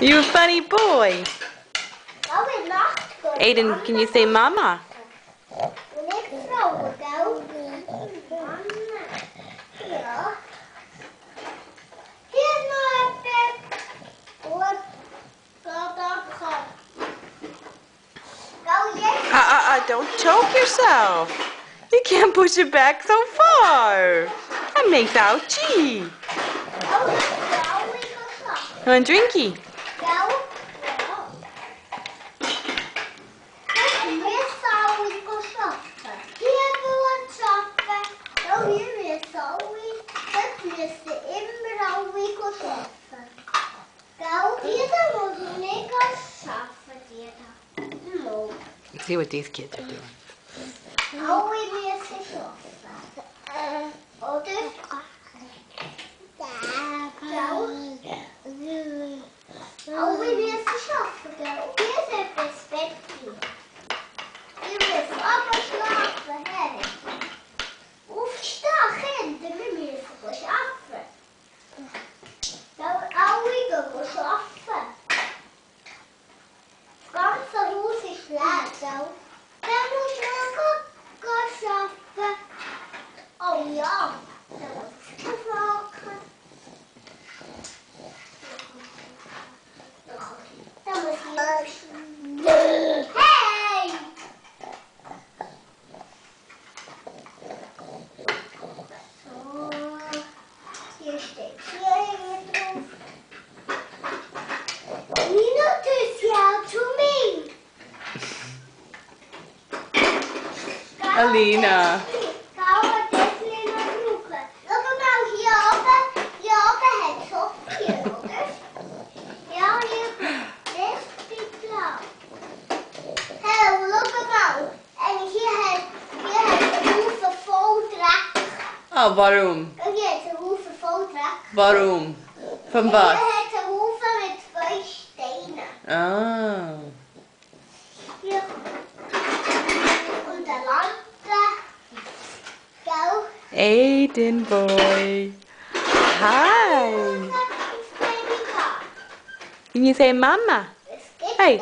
You a funny boy. Aiden, Aiden, can you say mama? Don't choke yourself. You can't push it back so far. That makes ouchie. Come on, drinky. See what these kids are doing. Alina. Oh, waarom? Waarom? Van wat? Ah. Aiden boy. Hi. Can you say mama? Hey,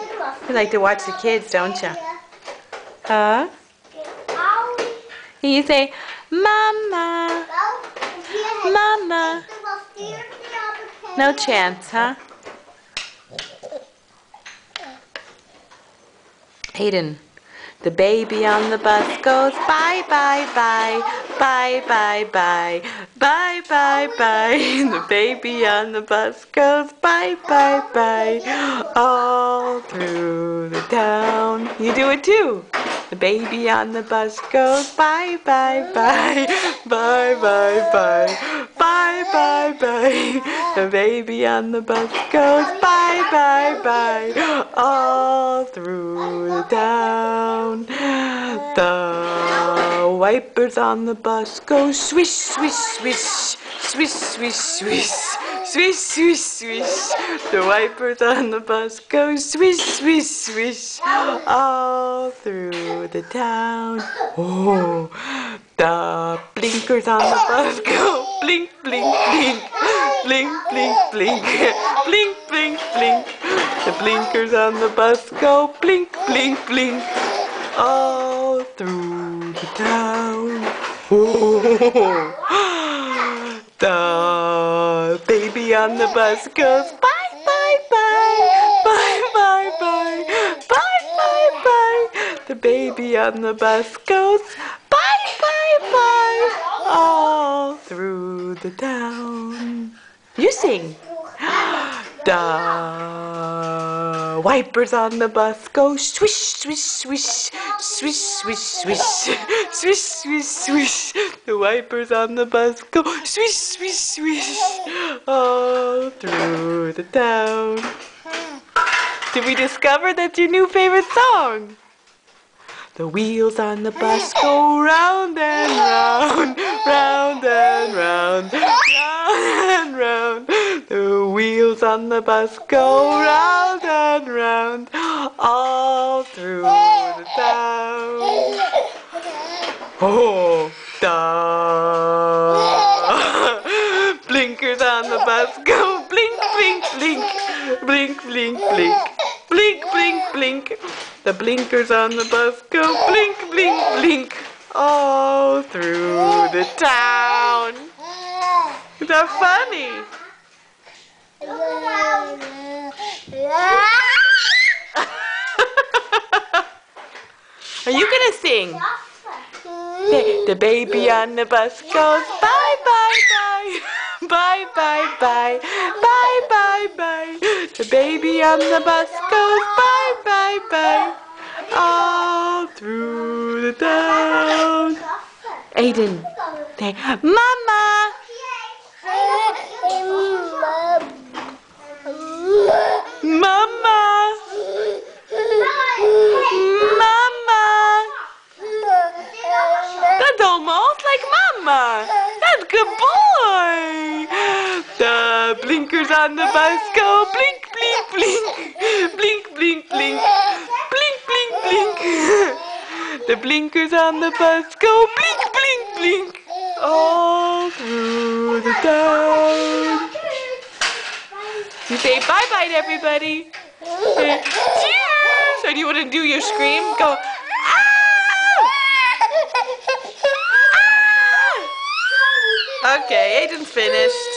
you like to watch the kids, don't you? Huh? Can you say mama? Mama. No chance, huh? Aiden. The baby on the bus goes bye, bye, bye, bye, bye, bye, bye, bye, bye. The baby on the bus goes bye, bye, bye, all through the town. You do it too. The baby on the bus goes bye, bye, bye, bye, bye, bye, bye, bye, bye. The baby on the bus goes bye, bye, bye, all through the town. The wipers on the bus go swish, swish, swish, swish, swish, swish, swish, swish, swish. The wipers on the bus go swish, swish, swish, all through the town. Oh, the blinkers on the bus go blink, blink, blink, blink, blink, blink, blink, blink, blink. The blinkers on the bus go blink, blink, blink, all through the town. Oh, the baby on the bus goes bye, bye, bye, bye, bye, bye, bye, bye, bye. The baby on the bus goes bye, bye, bye, all through the town. You sing. The wipers on the bus go swish, swish, swish, swish, swish, swish, swish, swish, swish. The wipers on the bus go swish, swish, swish, all through the town. Did we discover that's your new favorite song? The wheels on the bus go round and round, round and round, round and round. The wheels on the bus go round and round, all through the town. Oh, the blinkers on the bus go blink, blink, blink, blink, blink, blink. Blink, blink, blink. The blinkers on the bus go blink, blink, blink. All through the town. Is that funny? Are you gonna sing? The baby on the bus goes bye, bye, bye. Bye, bye, bye. Bye, bye, bye. The baby on the bus goes bye, bye, bye. All through the town. Aiden, say, Mama. Mama. Mama. That's almost like Mama. That's good boy. The blinkers on the bus go blink, blink, blink. Blink, blink, blink. Blink, blink, blink. The blinkers on the bus go blink, blink, blink. All through the town. You say bye-bye to everybody. Cheers! Or do you want to do your scream? Go, ah! Ah! Okay, Aiden's finished.